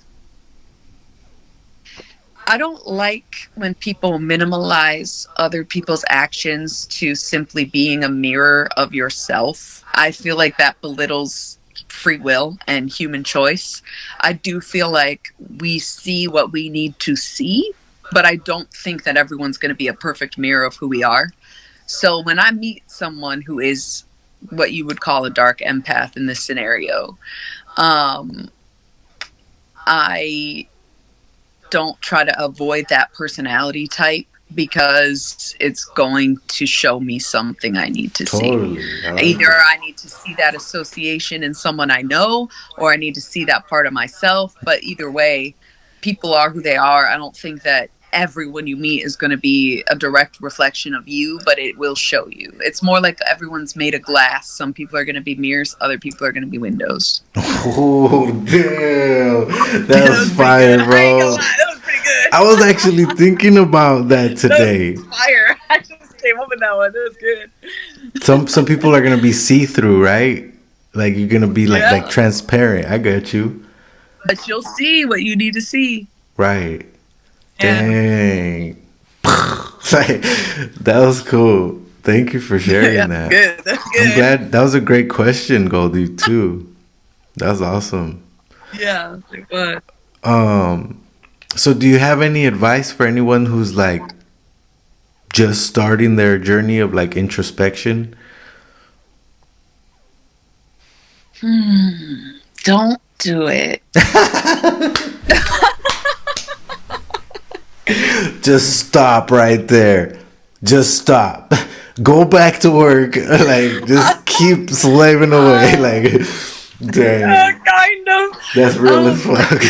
Speaker 3: I don't like when people minimalize other people's actions to simply being a mirror of yourself. I feel like that belittles free will and human choice. I do feel like we see what we need to see, but I don't think that everyone's going to be a perfect mirror of who we are. So when I meet someone who is what you would call a dark empath in this scenario, I don't try to avoid that personality type because it's going to show me something I need to
Speaker 2: Totally.
Speaker 3: see.
Speaker 2: I like
Speaker 3: Either
Speaker 2: that.
Speaker 3: I need to see that association in someone I know, or I need to see that part of myself. But either way, people are who they are. I don't think that everyone you meet is going to be a direct reflection of you, but it will show you. It's more like everyone's made of glass. Some people are going to be mirrors, other people are going to be windows.
Speaker 2: Oh, damn.
Speaker 3: That
Speaker 2: That was
Speaker 3: was pretty
Speaker 2: fire,
Speaker 3: good. I ain't gonna
Speaker 2: bro.
Speaker 3: lie, that was pretty good.
Speaker 2: I was actually thinking about that today.
Speaker 3: That was fire. I just came up with that one. That was good.
Speaker 2: Some people are gonna be see through, right? Like you're gonna be like
Speaker 3: Yeah.
Speaker 2: transparent. I got you.
Speaker 3: But you'll see what you need to see.
Speaker 2: Right.
Speaker 3: Yeah.
Speaker 2: Dang. Like, that was cool. Thank you for sharing
Speaker 3: That's
Speaker 2: that.
Speaker 3: good. That's good.
Speaker 2: I'm glad that was a great question, Goldie, too. That was awesome.
Speaker 3: Yeah, it was.
Speaker 2: So do you have any advice for anyone who's like just starting their journey of like introspection?
Speaker 3: Don't do it.
Speaker 2: Just stop right there. Just stop. Go back to work. Like just keep slaving away. Like dang.
Speaker 3: Kind of.
Speaker 2: That's real as fuck.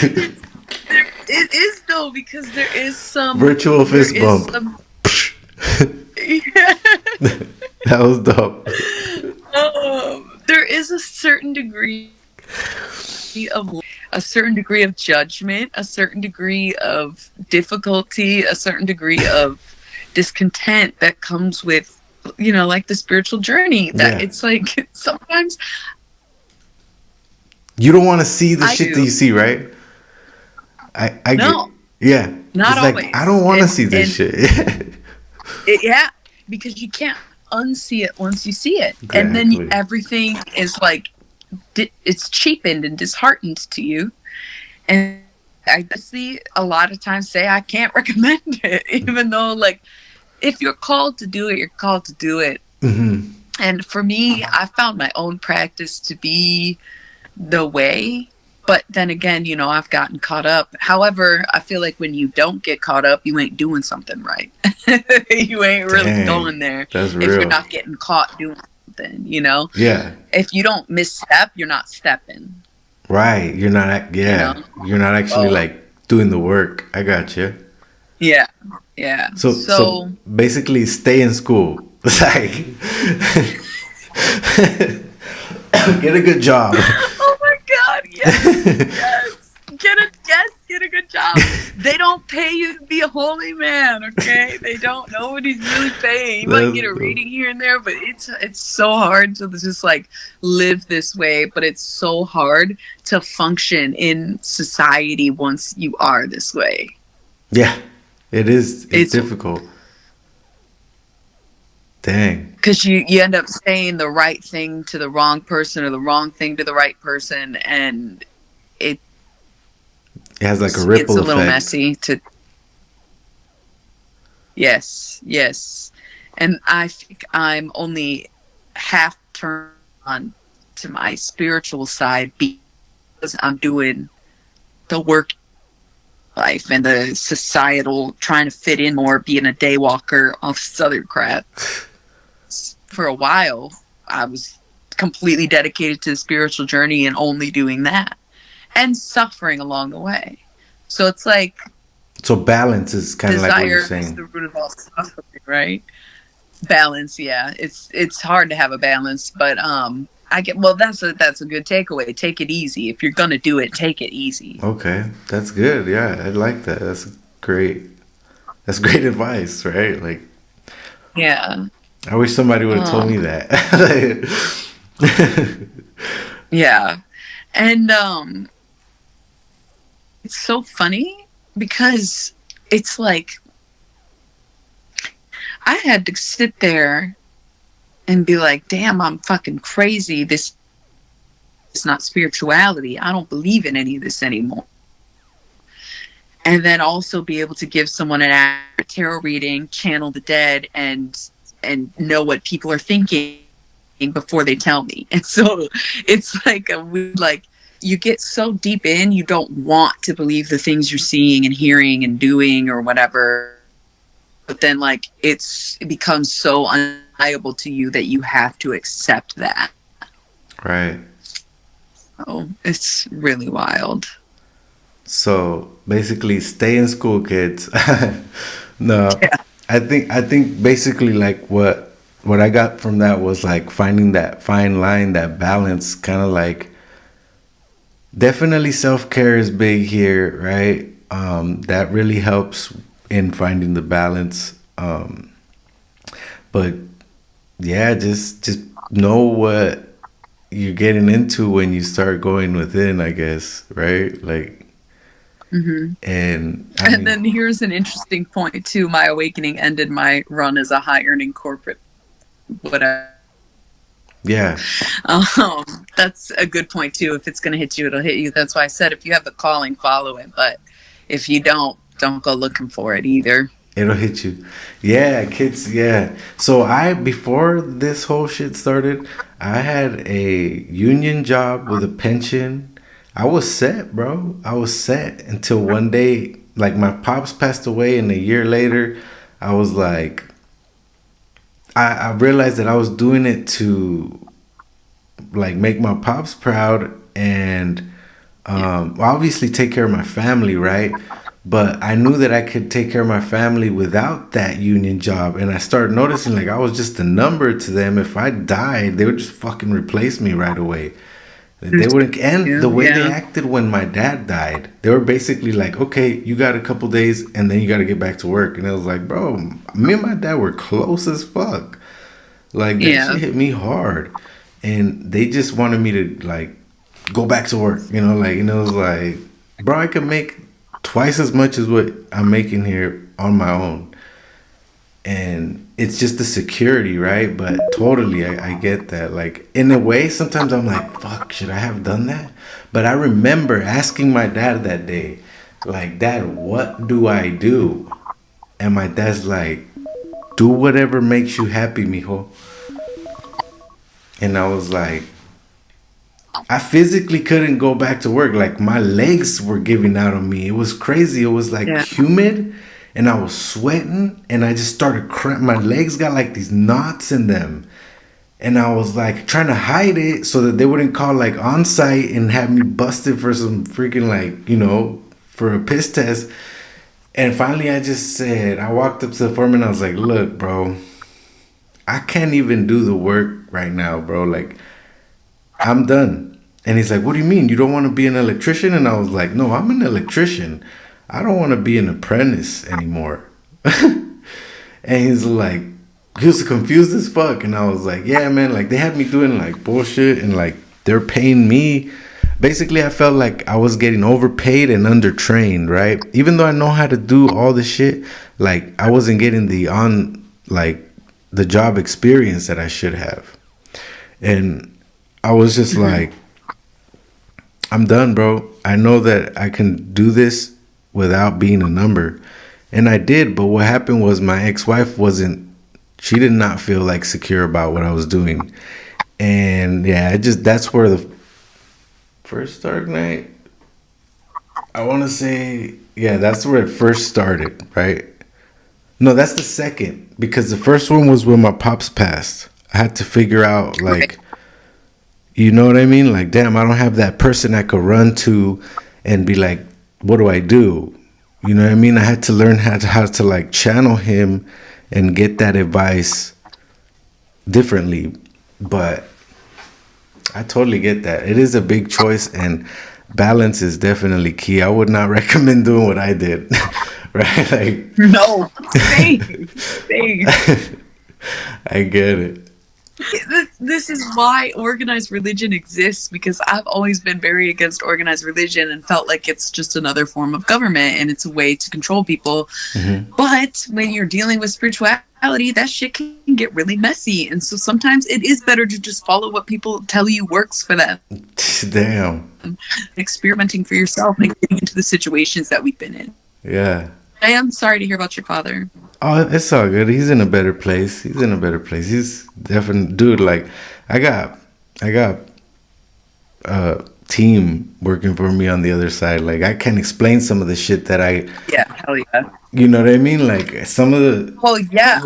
Speaker 3: It is though, because there is some
Speaker 2: Virtual fist
Speaker 3: there is
Speaker 2: bump.
Speaker 3: some-
Speaker 2: That was dope.
Speaker 3: there is a certain degree of judgment, a certain degree of difficulty, a certain degree of discontent that comes with, like the spiritual journey. That
Speaker 2: Yeah.
Speaker 3: it's like sometimes
Speaker 2: You don't want to see the
Speaker 3: I
Speaker 2: shit that
Speaker 3: do.
Speaker 2: you see, right? I
Speaker 3: No.
Speaker 2: get, yeah.
Speaker 3: Not
Speaker 2: it's like
Speaker 3: always.
Speaker 2: I don't want to
Speaker 3: And-
Speaker 2: see this shit.
Speaker 3: yeah, because you can't unsee it once you see it, and then
Speaker 2: Exactly.
Speaker 3: everything is like it's cheapened and disheartened to you. And I see a lot of times say I can't recommend it, even though like if you're called to do it, you're called to do it.
Speaker 2: Hmm.
Speaker 3: And for me, I found my own practice to be the way. But then again, I've gotten caught up. However, I feel like when you don't get caught up, you ain't doing something right. You ain't really
Speaker 2: Dang,
Speaker 3: going there
Speaker 2: that's
Speaker 3: if you're
Speaker 2: real.
Speaker 3: not getting caught doing something,
Speaker 2: Yeah.
Speaker 3: If you don't misstep, you're not stepping.
Speaker 2: Right. You're not. Yeah.
Speaker 3: You know?
Speaker 2: You're not actually
Speaker 3: Oh.
Speaker 2: like doing the work. I got you.
Speaker 3: Yeah. Yeah.
Speaker 2: So basically, stay in school. It's like get a good job.
Speaker 3: Oh my God! Yes, yes. Get a good job. They don't pay you to be a holy man, okay? They don't. Nobody's really paying. You might get a reading here and there, but it's so hard to just like live this way. But it's so hard to function in society once you are this way.
Speaker 2: Yeah, it is. It's difficult. Dang.
Speaker 3: Because you end up saying the right thing to the wrong person or the wrong thing to the right person, and it
Speaker 2: has like a ripple
Speaker 3: It's a little
Speaker 2: effect.
Speaker 3: messy to. Yes. And I think I'm only half turned on to my spiritual side because I'm doing the work life and the societal trying to fit in more, being a day walker, all this other crap. For a while, I was completely dedicated to the spiritual journey and only doing that and suffering along the way. So it's like
Speaker 2: So balance is kind of like what you're
Speaker 3: desire is
Speaker 2: saying.
Speaker 3: the root of all suffering, right? Balance, yeah. It's hard to have a balance, but that's a good takeaway. Take it easy. If you're gonna do it, take it easy.
Speaker 2: Okay, that's good. Yeah, I like that. That's great. That's great advice, right? Like,
Speaker 3: Yeah.
Speaker 2: I wish somebody would have told me that.
Speaker 3: Yeah. And it's so funny because it's like I had to sit there and be like, damn, I'm fucking crazy. This is not spirituality. I don't believe in any of this anymore. And then also be able to give someone an accurate tarot reading, channel the dead, and know what people are thinking before they tell me. And so it's like like you get so deep in, you don't want to believe the things you're seeing and hearing and doing or whatever. But then like it becomes so undeniable to you that you have to accept that.
Speaker 2: Right.
Speaker 3: Oh, it's really wild.
Speaker 2: So basically, stay in school, kids. No,
Speaker 3: Yeah.
Speaker 2: I think basically like what I got from that was like finding that fine line, that balance, kind of like definitely self care is big here, right? That really helps in finding the balance. But yeah, just know what you're getting into when you start going within, I guess, right? Like, and I
Speaker 3: And
Speaker 2: mean,
Speaker 3: then here's an interesting point too. My awakening ended my run as a high earning corporate whatever.
Speaker 2: yeah,
Speaker 3: That's a good point too. If it's going to hit you, it'll hit you. That's why I said if you have the calling, follow it. But if you don't go looking for it either.
Speaker 2: it'll hit you. Yeah, kids, yeah. So before this whole shit started, I had a union job with a pension. I was set, bro. I was set until one day, like my pops passed away, and a year later, I was like, I realized that I was doing it to like make my pops proud and obviously take care of my family, right? But I knew that I could take care of my family without that union job, and I started noticing like I was just a number to them. If I died, they would just fucking replace me right away. They wouldn't. And the way they
Speaker 3: Yeah.
Speaker 2: acted when my dad died, they were basically like, "Okay, you got a couple days, and then you got to get back to work." And I was like, "Bro, me and my dad were close as fuck. Like that
Speaker 3: Yeah.
Speaker 2: shit hit me hard." And they just wanted me to like go back to work, like, it was like, bro, I could make twice as much as what I'm making here on my own. And it's just the security, right? But totally, I get that. Like, in a way, sometimes I'm like, fuck, should I have done that? But I remember asking my dad that day, like, Dad, what do I do? And my dad's like, do whatever makes you happy, mijo. And I was like, I physically couldn't go back to work. Like my legs were giving out on me. It was crazy. It was like
Speaker 3: Yeah.
Speaker 2: humid and I was sweating and I just started my legs got like these knots in them. And I was like trying to hide it so that they wouldn't call like on site and have me busted for some freaking like, for a piss test. And finally I just said, I walked up to the foreman and I was like, look, bro, I can't even do the work right now, bro. Like, I'm done. And he's like, what do you mean? You don't want to be an electrician? And I was like, no, I'm an electrician. I don't want to be an apprentice anymore. And he's like, he was confused as fuck. And I was like, yeah, man, like they had me doing like bullshit and like they're paying me. Basically, I felt like I was getting overpaid and undertrained, right? Even though I know how to do all this shit, like I wasn't getting the job experience that I should have. And I was just like, I'm done, bro. I know that I can do this without being a number. And I did, but what happened was my ex-wife she did not feel like secure about what I was doing. And yeah, that's where the first dark night, I want to say, yeah, that's where it first started, right? No, that's the second, because the first one was when my pops passed. I had to figure out, like, you know what I mean? Like, damn, I don't have that person I could run to and be like, what do I do? You know what I mean? I had to learn how to like channel him and get that advice differently. But I totally get that. It is a big choice and balance is definitely key. I would not recommend doing what I did. Right? Like,
Speaker 3: No. Same. Same.
Speaker 2: I get it.
Speaker 3: This is why organized religion exists, because I've always been very against organized religion and felt like it's just another form of government and it's a way to control people. But when you're dealing with spirituality, that shit can get really messy. And so sometimes it is better to just follow what people tell you works for them.
Speaker 2: Damn.
Speaker 3: Experimenting for yourself and getting into the situations that we've been in.
Speaker 2: Yeah.
Speaker 3: I am sorry to hear about your father.
Speaker 2: Oh, it's all good. He's in a better place. He's in a better place. He's definitely, dude. Like, I got a team working for me on the other side. Like, I can explain some of the shit that
Speaker 3: Yeah, hell yeah.
Speaker 2: you know what I mean? Like, some of the,
Speaker 3: Well, yeah,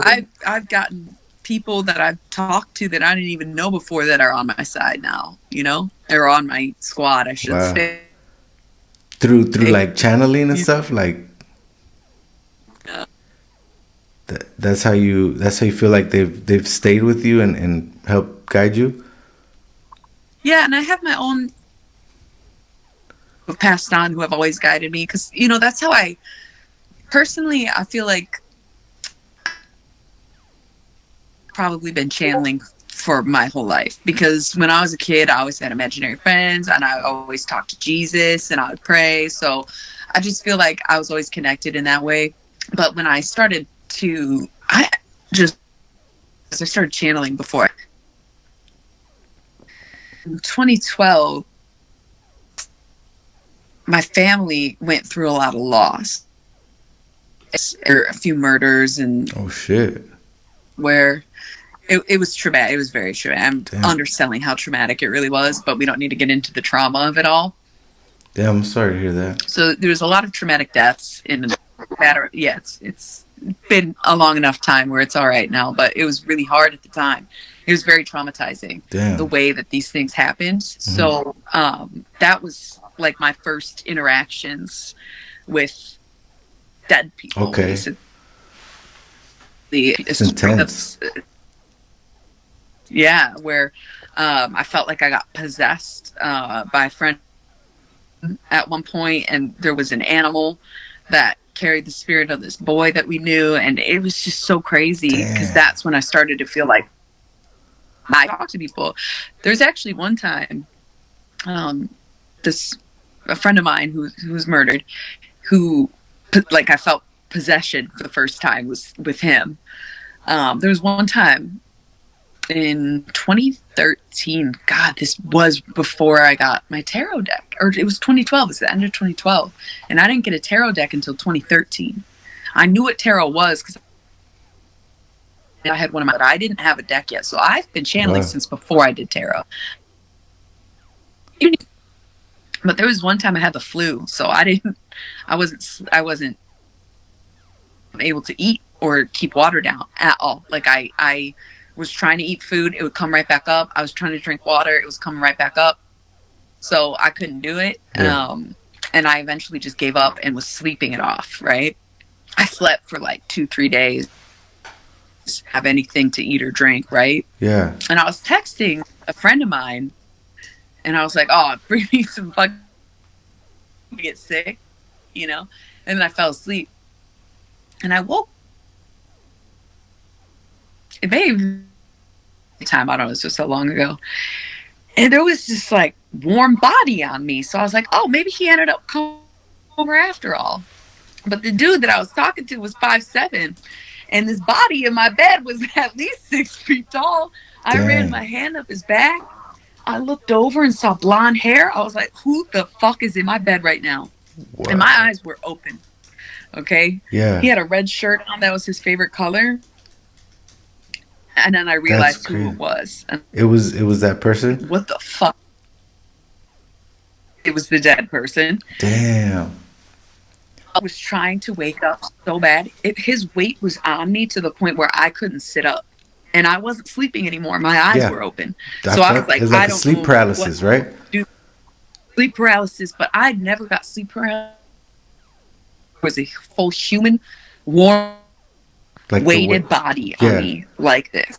Speaker 3: I've gotten people that I've talked to that I didn't even know before that are on my side now. You know, they're on my squad, I should
Speaker 2: wow,
Speaker 3: say.
Speaker 2: through like channeling and stuff. Like,
Speaker 3: Yeah.
Speaker 2: that's how you feel like they've stayed with you and helped guide you.
Speaker 3: Yeah, and I have my own who've passed on who have always guided me, because you know that's how I personally I feel like probably been channeling for my whole life, because when I was a kid I always had imaginary friends and I always talked to Jesus and I would pray, so I just feel like I was always connected in that way. But when I started to I started channeling before in 2012, my family went through a lot of loss. There were a few murders and
Speaker 2: Oh shit.
Speaker 3: where it was traumatic. It was very traumatic. I'm
Speaker 2: Damn.
Speaker 3: underselling how traumatic it really was, but we don't need to get into the trauma of it all.
Speaker 2: Damn, I'm sorry to hear that.
Speaker 3: So there's a lot of traumatic deaths in the matter. Yeah, it's been a long enough time where it's all right now, but it was really hard at the time. It was very traumatizing.
Speaker 2: Damn.
Speaker 3: The way that these things happened. So that was like my first interactions with dead people.
Speaker 2: Okay.
Speaker 3: Basically.
Speaker 2: It's intense.
Speaker 3: Yeah, where I felt like I got possessed by a friend at one point, and there was an animal that carried the spirit of this boy that we knew, and it was just so crazy, because that's when I started to feel like I talk to people. There's actually one time, a friend of mine who was murdered, who like I felt possession for the first time was with him. There was one time in 2013. God, this was before I got my tarot deck, or it was 2012. It was the end of 2012, and I didn't get a tarot deck until 2013. I knew what tarot was because I had one of my, but I didn't have a deck yet. So I've been channeling since before I did tarot. But there was one time I had the flu, so I wasn't able to eat or keep water down at all. Like I was trying to eat food, it would come right back up. I was trying to drink water, it was coming right back up. So I couldn't do it.
Speaker 2: Yeah.
Speaker 3: And I eventually just gave up and was sleeping it off, right? I slept for like 2-3 days, have anything to eat or drink, right?
Speaker 2: Yeah.
Speaker 3: And I was texting a friend of mine, and I was like, oh, bring me some fucking get sick, you know? And then I fell asleep. And I woke. It may have been time, I don't know, it's just so long ago. And there was this like warm body on me. So I was like, oh, maybe he ended up coming over after all. But the dude that I was talking to was 5'7", and this body in my bed was at least 6 feet tall. I ran my hand up his back. I looked over and saw blonde hair. I was like, who the fuck is in my bed right now? Wow. And my eyes were open. Okay?
Speaker 2: Yeah.
Speaker 3: He had a red shirt on that was his favorite color. And then I realized who it was. And
Speaker 2: it was that person?
Speaker 3: What the fuck? It was the dead person.
Speaker 2: Damn.
Speaker 3: I was trying to wake up so bad. His weight was on me to the point where I couldn't sit up. And I wasn't sleeping anymore. My eyes were open. So I was like,
Speaker 2: it's
Speaker 3: I don't
Speaker 2: sleep
Speaker 3: know
Speaker 2: paralysis, right?
Speaker 3: Sleep paralysis, but I'd never got sleep paralysis. It was a full human, warm, like weighted body on me like this.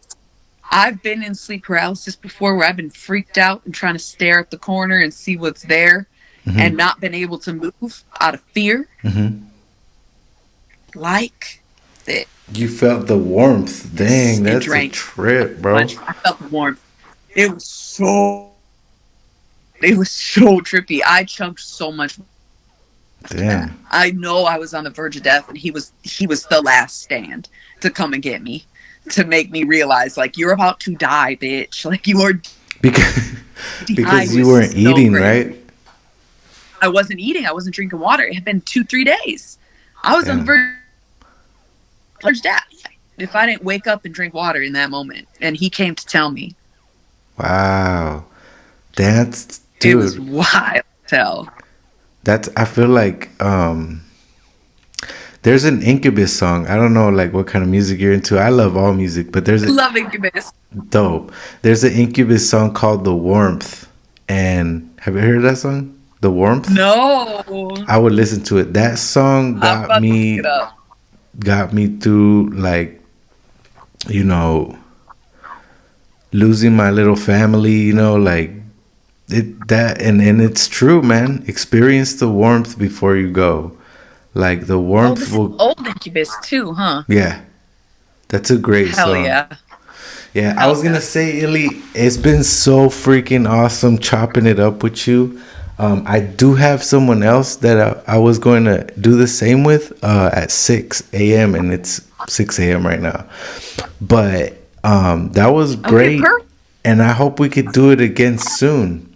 Speaker 3: I've been in sleep paralysis before where I've been freaked out and trying to stare at the corner and see what's there and not been able to move out of fear. Like this.
Speaker 2: You felt the warmth. Dang,
Speaker 3: and
Speaker 2: that's a
Speaker 3: drank
Speaker 2: trip, bro.
Speaker 3: much. I felt the warmth. It was so it was so trippy. I chunked so much after that.
Speaker 2: Damn.
Speaker 3: I know I was on the verge of death, and he was the last stand to come and get me, to make me realize like you're about to die, bitch. Like you are.
Speaker 2: Because
Speaker 3: I
Speaker 2: because you
Speaker 3: was
Speaker 2: weren't
Speaker 3: so
Speaker 2: eating,
Speaker 3: crazy.
Speaker 2: right?
Speaker 3: I wasn't eating. I wasn't drinking water. It had been 2-3 days. I was on the
Speaker 2: Damn.
Speaker 3: verge of death if I didn't wake up and drink water in that moment. And he came to tell me.
Speaker 2: Wow. That's
Speaker 3: It was
Speaker 2: dude.
Speaker 3: wild. Tell.
Speaker 2: That's I feel like there's an Incubus song. I don't know like what kind of music you're into. I love all music, but there's a
Speaker 3: Love Incubus.
Speaker 2: dope. There's an Incubus song called The Warmth. And have you heard that song? The Warmth?
Speaker 3: No.
Speaker 2: I would listen to it. That song
Speaker 3: I'm about to look it up.
Speaker 2: got me through like, you know, losing my little family, you know, like it that and it's true, man. Experience the warmth before you go. Like the
Speaker 3: Oh,
Speaker 2: warmth
Speaker 3: this is
Speaker 2: will
Speaker 3: old Incubus too, huh?
Speaker 2: yeah. That's a great
Speaker 3: Hell
Speaker 2: song.
Speaker 3: yeah.
Speaker 2: Yeah, I
Speaker 3: Hell
Speaker 2: was gonna
Speaker 3: yeah.
Speaker 2: say, Illy, it's been so freaking awesome chopping it up with you. I do have someone else that I was going to do the same with at 6 a.m. and it's 6 a.m. right now. But that was
Speaker 3: Okay,
Speaker 2: great,
Speaker 3: perfect.
Speaker 2: and I hope we could do it again soon.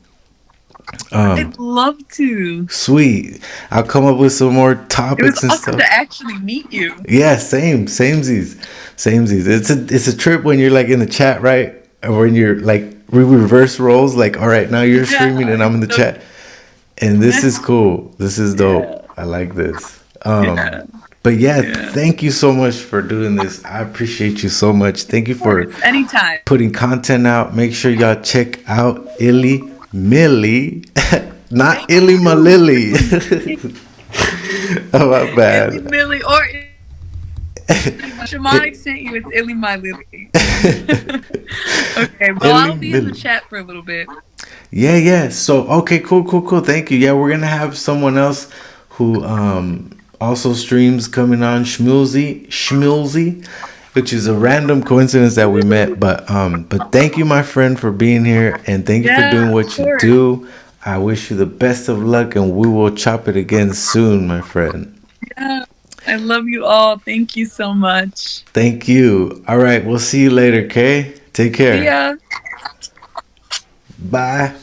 Speaker 3: I'd love to.
Speaker 2: Sweet. I'll come up with some more
Speaker 3: It was
Speaker 2: topics and
Speaker 3: awesome
Speaker 2: stuff.
Speaker 3: to actually meet you.
Speaker 2: Yeah, samesies. It's a trip when you're like in the chat, right? Or when you're like we reverse roles, like all right, now you're streaming and I'm in the chat. And this is cool. This is dope. I like this.
Speaker 3: Yeah.
Speaker 2: But yeah,
Speaker 3: Yeah.
Speaker 2: thank you so much for doing this. I appreciate you so much. Thank you for
Speaker 3: Anytime.
Speaker 2: putting content out. Make sure y'all check out Illy Millie, not Illy Malili. Oh my
Speaker 3: Illy
Speaker 2: bad.
Speaker 3: Millie or Shamanic sent you. It's Illy My Lily. Okay, well, I'll
Speaker 2: Illy
Speaker 3: be in the
Speaker 2: Millie.
Speaker 3: chat for a little bit.
Speaker 2: Yeah. So okay, cool. Thank you. Yeah, we're gonna have someone else who also streams coming on Schmulzy, which is a random coincidence that we met. But thank you, my friend, for being here, and thank you for
Speaker 3: Yeah,
Speaker 2: doing
Speaker 3: of
Speaker 2: what you
Speaker 3: course.
Speaker 2: do. I wish you the best of luck, and we will chop it again soon, my friend.
Speaker 3: Yeah, I love you all. Thank you so much.
Speaker 2: Thank you. All right, we'll see you later. Okay, take care.
Speaker 3: See ya.
Speaker 2: Bye.